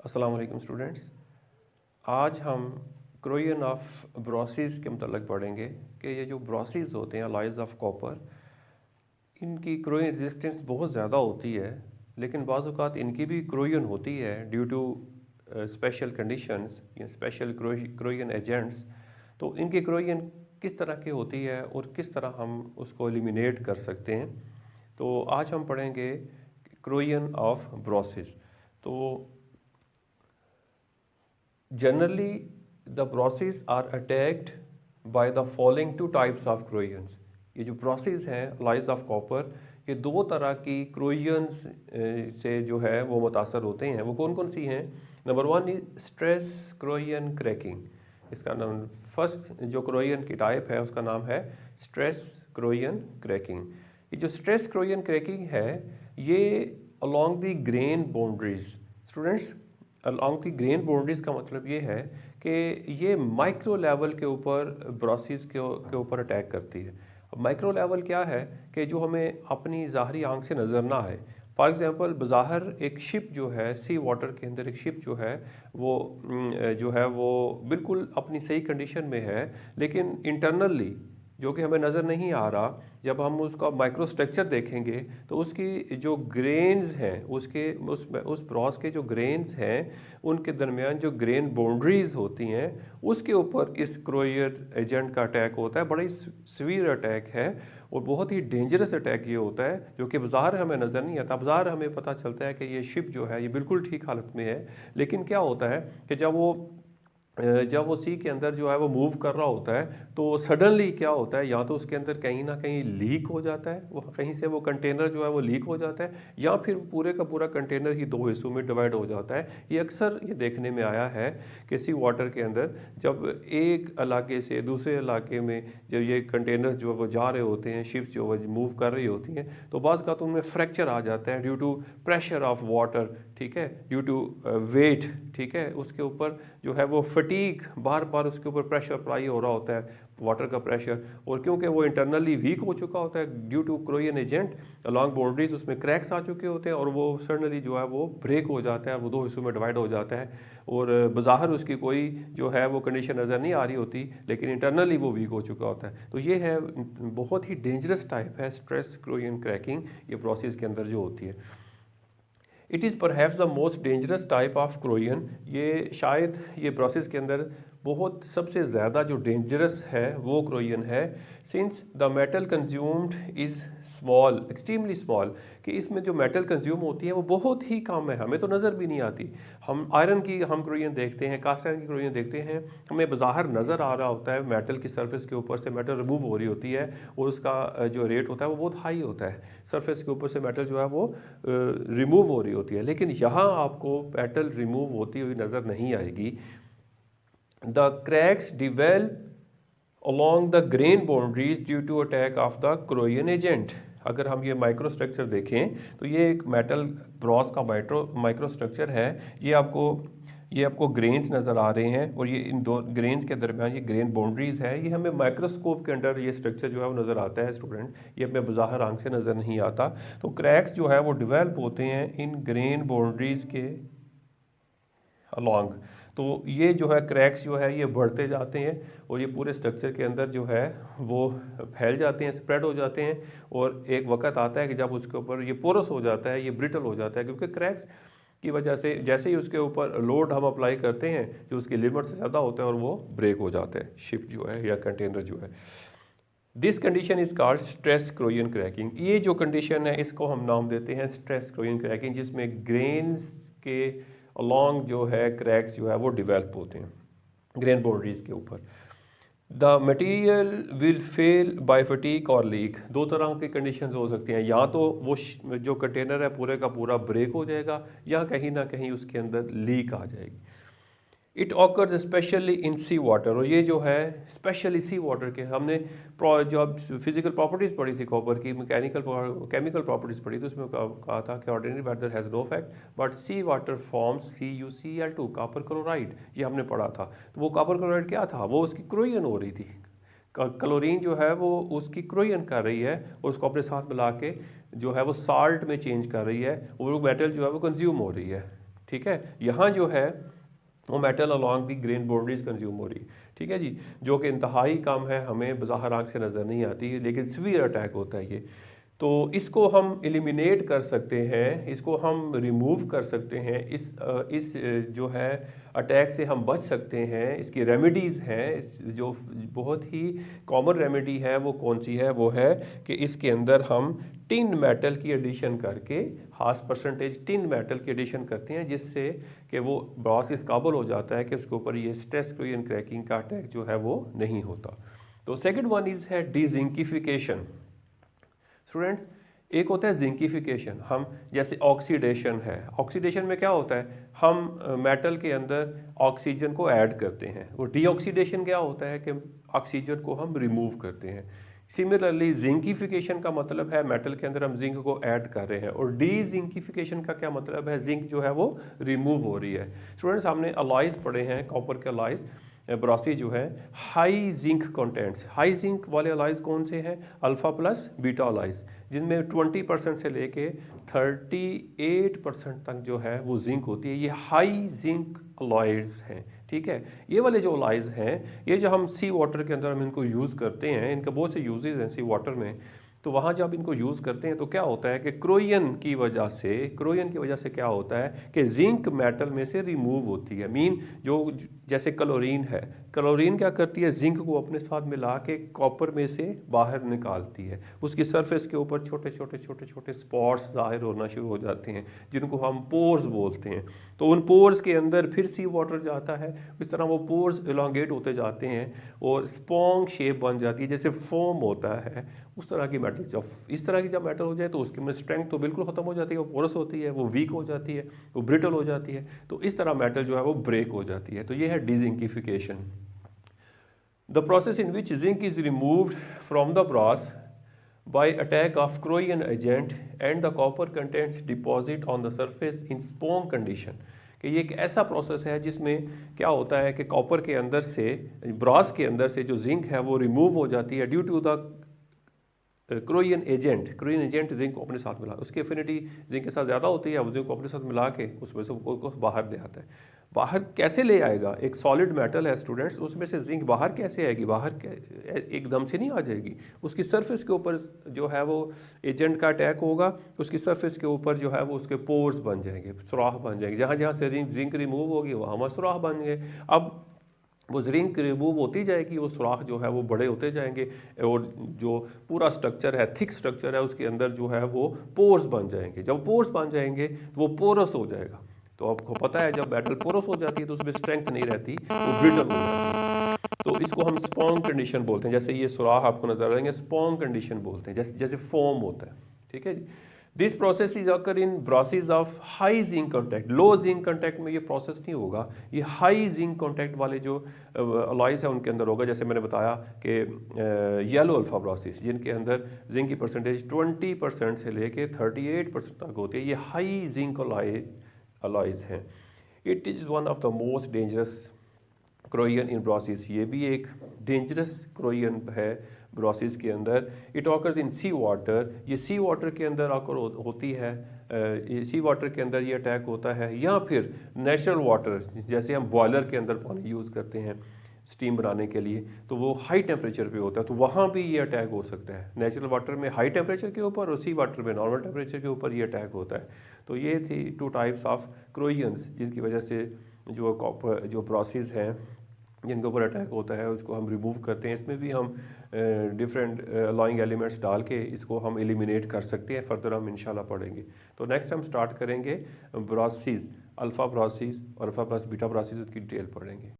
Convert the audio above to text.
अस्सलाम वालेकुम स्टूडेंट्स। आज हम क्रोयन ऑफ ब्रोसिस के मतलब पढ़ेंगे कि ये जो ब्रोसिस होते हैं अलॉयज़ ऑफ कॉपर, इनकी क्रोयन रेजिस्टेंस बहुत ज़्यादा होती है, लेकिन बाज़ औक़ात इनकी भी क्रोयन होती है ड्यू टू स्पेशल कंडीशंस या स्पेशल क्रोयन एजेंट्स। तो इनकी क्रोयन किस तरह की होती है और किस तरह हम उसको एलिमिनेट कर सकते हैं। तो आज हम पढ़ेंगे क्रोयन ऑफ ब्रोसिस। तो generally the processes are attacked by the following two types of corrosions। ये जो processes हैं alloys of copper, ये दो तरह की corrosions से जो है वो मुतासर होते हैं। वो कौन कौन सी हैं? Number one is stress corrosion cracking। इसका नाम फर्स्ट जो corrosion की टाइप है उसका नाम है स्ट्रेस corrosion cracking। ये जो स्ट्रेस corrosion cracking है ये along the grain boundaries, students along the grain boundaries का मतलब ये है कि ये माइक्रो लेवल के ऊपर ब्रोसिस के ऊपर अटैक करती है। अब माइक्रो लेवल क्या है कि जो हमें अपनी ज़ाहरी आंख से नज़र ना आए। फॉर एग्जांपल बज़ाहिर एक शिप जो है सी वाटर के अंदर, एक शिप जो है वो बिल्कुल अपनी सही कंडीशन में है, लेकिन इंटरनली जो कि हमें नज़र नहीं आ रहा, जब हम उसका माइक्रो स्ट्रक्चर देखेंगे तो उसकी जो ग्रेन्स हैं उस ब्रॉस के जो ग्रेन्स हैं उनके दरमियान जो ग्रेन बाउंड्रीज होती हैं उसके ऊपर इस क्रोयर एजेंट का अटैक होता है। बड़ा ही सीवियर अटैक है और बहुत ही डेंजरस अटैक ये होता है, जो कि बाज़ार हमें नज़र नहीं आता। बाज़ार हमें पता चलता है कि ये शिप जो है ये बिल्कुल ठीक हालत में है, लेकिन क्या होता है कि जब वो सी के अंदर जो है वो मूव कर रहा होता है तो सडनली क्या होता है, या तो उसके अंदर कहीं ना कहीं लीक हो जाता है, वो कहीं से वो कंटेनर जो है वो लीक हो जाता है, या फिर पूरे का पूरा कंटेनर ही दो हिस्सों में डिवाइड हो जाता है। ये अक्सर ये देखने में आया है कि सी वाटर के अंदर जब एक इलाके से दूसरे इलाके में जब ये कंटेनर्स जो है वो जा रहे होते हैं, शिप्स जो है मूव कर रही होती हैं, तो बाज़ का तो उनमें फ्रैक्चर आ जाता है due to pressure of water, ठीक है, ड्यू टू वेट, ठीक है, उसके ऊपर जो है वो फटीक बार बार उसके ऊपर प्रेशर अप्लाई हो रहा होता है, वाटर का प्रेशर, और क्योंकि वो इंटरनली वीक हो चुका होता है due to corrosion agent, along boundaries उसमें क्रैक्स आ चुके होते हैं और वो सडनली जो है वो ब्रेक हो जाता है, वो दो हिस्सों में डिवाइड हो जाता है और बज़ाहिर उसकी कोई जो है वो कंडीशन नज़र नहीं आ रही होती, लेकिन इंटरनली वो वीक हो चुका होता है। तो ये है बहुत ही डेंजरस टाइप है स्ट्रेस क्रोयन क्रैकिंग, ये प्रोसेस के अंदर जो होती है। It is perhaps the most dangerous type of corrosion. ये शायद ये प्रोसेस के अंदर बहुत सबसे ज़्यादा जो डेंजरस है वो क्रोयन है, since the metal consumed is small, extremely small, कि इसमें जो मेटल कंज्यूम होती है वो बहुत ही कम है, हमें तो नज़र भी नहीं आती। हम आयरन की हम क्रोयन देखते हैं, कास्ट आयरन की क्रोयन देखते हैं, हमें बाहर नज़र आ रहा होता है मेटल की सरफेस के ऊपर से मेटल रिमूव हो रही होती है और उसका जो रेट होता है वो बहुत हाई होता है, सरफेस के ऊपर से मेटल जो है वो रिमूव हो रही होती है, लेकिन यहाँ आपको मेटल रिमूव होती हुई नज़र नहीं आएगी। The cracks develop along the grain boundaries due to attack of the corrosion agent। अगर हम ये माइक्रो स्ट्रक्चर देखें तो ये एक मेटल ब्रॉस का माइक्रो स्ट्रक्चर है। ये आपको ग्रेन्स नज़र आ रहे हैं और ये इन दो ग्रेन्स के दरमियान ये ग्रेन बाउंड्रीज है, ये हमें माइक्रोस्कोप के अंडर ये स्ट्रक्चर जो है वो नज़र आता है स्टूडेंट, ये हमें बाहर आंख से नज़र नहीं आता। तो क्रैक्स जो है वो डिवेल्प होते हैं इन ग्रेन बाउंड्रीज के अलॉन्ग। तो ये जो है क्रैक्स जो है ये बढ़ते जाते हैं और ये पूरे स्ट्रक्चर के अंदर जो है वो फैल जाते हैं, स्प्रेड हो जाते हैं, और एक वक्त आता है कि जब उसके ऊपर ये पोरस हो जाता है, ये ब्रिटल हो जाता है, क्योंकि क्रैक्स की वजह से जैसे ही उसके ऊपर लोड हम अप्लाई करते हैं जो उसकी लिमिट से ज़्यादा होता है और वो ब्रेक हो जाता है शिप जो है या कंटेनर जो है। This condition is called stress corrosion cracking. ये जो कंडीशन है इसको हम नाम देते हैं स्ट्रेस क्रोयन क्रैकिंग, जिसमें ग्रेन्स के अलॉन्ग जो है क्रैक्स जो है वो डिवेल्प होते हैं ग्रेन बाउंड्रीज के ऊपर। The material will fail by fatigue और लीक। दो तरह की कंडीशंस हो सकती हैं, या तो वो जो कंटेनर है पूरे का पूरा ब्रेक हो जाएगा या कहीं ना कहीं उसके अंदर लीक आ जाएगी। It occurs specially in sea water, और ये जो है स्पेशली सी वाटर के, हमने जो फिजिकल प्रॉपर्टीज़ पढ़ी थी कॉपर की, केमिकल प्रॉपर्टीज़ पढ़ी थी, उसमें कहा था कि ordinary water has no effect but sea water forms CuCl2 copper chloride, ये हमने पढ़ा था। तो वो कॉपर क्लोराइड क्या था, वो उसकी क्रोयन हो रही थी, क्लोरीन जो है वो उसकी क्रोयन कर रही है और उसको अपने साथ मिला के जो है वो साल्ट में चेंज कर रही है और वो मेटल जो है वो कंज्यूम हो रही है। ठीक है। यहाँ जो है वो metal along the grain boundaries consume हो रही, ठीक है जी, जो कि इंतहाई कम है, हमें बाहर आँख से नज़र नहीं आती, लेकिन सीवियर अटैक होता है ये। तो इसको हम एलिमिनेट कर सकते हैं, इसको हम रिमूव कर सकते हैं, इस जो है अटैक से हम बच सकते हैं। इसकी रेमेडीज़ हैं, जो बहुत ही कॉमन रेमेडी है वो कौन सी है, वो है कि इसके अंदर हम टिन मेटल की एडिशन करके 0.5% टिन मेटल की एडिशन करते हैं, जिससे कि वो ब्रॉस इस काबल हो जाता है कि उसके ऊपर ये स्ट्रेस क्रोयन क्रैकिंग का अटैक जो है वो नहीं होता। तो सेकेंड वन इज़ है डिजिंकिफिकेशन। स्टूडेंट्स, एक होता है जिंकिफिकेशन, हम जैसे ऑक्सीडेशन है, ऑक्सीडेशन में क्या होता है, हम मेटल के अंदर ऑक्सीजन को ऐड करते हैं। वो डीऑक्सीडेशन क्या होता है कि ऑक्सीजन को हम रिमूव करते हैं। सिमिलरली जिंकिफिकेशन का मतलब है मेटल के अंदर हम जिंक को ऐड कर रहे हैं, और डी जिंकिफिकेशन का क्या मतलब है, जिंक जो है वो रिमूव हो रही है। स्टूडेंट्स, हमने अलॉयज पढ़े हैं, कॉपर के अलॉयज, ब्रॉसी जो है high zinc contents, high zinc वाले अलॉयज कौन से हैं, अल्फा प्लस बीटा अलॉयज, जिनमें 20% से लेके 38% तक जो है वो जिंक होती है। ये हाई जिंक अलॉयज हैं, ठीक है। ये वाले जो अलॉयज हैं, ये जो हम सी वाटर के अंदर हम इनको यूज़ करते हैं, इनका बहुत से यूजेस हैं सी वाटर में। तो वहाँ जब इनको यूज़ करते हैं तो क्या होता है कि क्रोयन की वजह से क्या होता है कि जिंक मेटल में से रिमूव होती है। मीन जो जैसे क्लोरीन है, क्लोरीन क्या करती है, जिंक को अपने साथ मिला के कॉपर में से बाहर निकालती है। उसकी सरफेस के ऊपर छोटे छोटे स्पॉट्स जाहिर होना शुरू हो जाते हैं, जिनको हम पोर्स बोलते हैं। तो उन पोर्स के अंदर फिर सी वाटर जाता है, इस तरह वो पोर्स इलांगेट होते जाते हैं और स्पॉन्ग शेप बन जाती है, जैसे फोम होता है उस तरह की मेटल। जब इस तरह की जब मेटल हो जाए तो उसकी में स्ट्रेंथ तो बिल्कुल ख़त्म हो जाती है, वो पोरस होती है, वो वीक हो जाती है, वो ब्रिटल हो जाती है। तो इस तरह मेटल जो है वो ब्रेक हो जाती है। तो ये है dezincification, the process in which zinc is removed from the brass by attack of Croyan agent and the copper contents deposit on the surface in sponge condition। कि ये एक ऐसा प्रोसेस है जिसमें क्या होता है कि कॉपर के अंदर से, ब्रॉस के अंदर से जो जिंक है वो रिमूव हो जाती है due to the corrosion agent zinc को अपने साथ मिला, उसकी एफिनिटी जिंक के साथ ज़्यादा होती है, वो जिंक को अपने साथ मिला के उसमें से को बाहर ले आता है। बाहर कैसे ले आएगा, एक सॉलिड मेटल है स्टूडेंट्स, उसमें से जिंक बाहर कैसे आएगी, बाहर एकदम से नहीं आ जाएगी। उसकी सरफेस के ऊपर जो है वो एजेंट का अटैक होगा, उसकी सरफेस के ऊपर जो है वो उसके पोर्स बन जाएंगे, सुराख बन जाएंगे, जहाँ जहाँ से जिंक रिमूव होगी वहाँ सुराख बन गए। अब वो जिंक रिमूव होती जाएगी, वो सुराख जो है वो बड़े होते जाएंगे, और जो पूरा स्ट्रक्चर है, थिक स्ट्रक्चर है, उसके अंदर जो है वो पोर्स बन जाएंगे। जब पोर्स बन जाएंगे तो वो पोरस हो जाएगा। तो आपको पता है जब मेटल पोरस हो जाती है तो उसमें स्ट्रेंथ नहीं रहती, वो ब्रिटल हो जाती है। तो इसको हम स्पॉन्ग कंडीशन बोलते हैं। जैसे ये सुराख आपको नजर आएंगे, स्पॉन्ग कंडीशन बोलते हैं, जैसे फोम होता है, ठीक है जी। This process is occur in brasses of high zinc contact. Low zinc contact में ये प्रोसेस नहीं होगा, ये हाई जिंक कॉन्टैक्ट वाले जो अलॉयज है उनके अंदर होगा। जैसे मैंने बताया कि येलो अल्फा ब्रॉसेस, जिनके अंदर जिंक की परसेंटेज 20% से लेके 38% तक होती है, ये हाई जिंक अलॉयज हैं। It is one of the most dangerous corrosion in brasses, ये भी एक डेंजरस क्रोयन है ब्रॉसिस के अंदर। It occurs in sea water, ये सी वाटर के अंदर आकर होती है, सी वाटर के अंदर ये अटैक होता है, या फिर नेचुरल वाटर, जैसे हम बॉयलर के अंदर पानी यूज़ करते हैं स्टीम बनाने के लिए, तो वो हाई टेम्परेचर पे होता है, तो वहाँ भी ये अटैक हो सकता है। नेचुरल वाटर में हाई टेम्परेचर के ऊपर, और सी वाटर में नॉर्मल टेम्परेचर के ऊपर ये अटैक होता है। तो ये थी 2 टाइप्स ऑफ क्रोयंस, जिनकी वजह से जो ब्रॉसेस हैं जिनके ऊपर अटैक होता है उसको हम रिमूव करते हैं। इसमें भी हम डिफरेंट अलॉइंग एलिमेंट्स डाल के इसको हम एलिमिनेट कर सकते हैं। फर्दर हम इंशाल्लाह पढ़ेंगे। तो नेक्स्ट हम स्टार्ट करेंगे ब्रॉसिस, अल्फ़ा ब्रॉसिस और अल्फ़ा प्लस बीटा ब्रॉसिस, उसकी डिटेल पढ़ेंगे।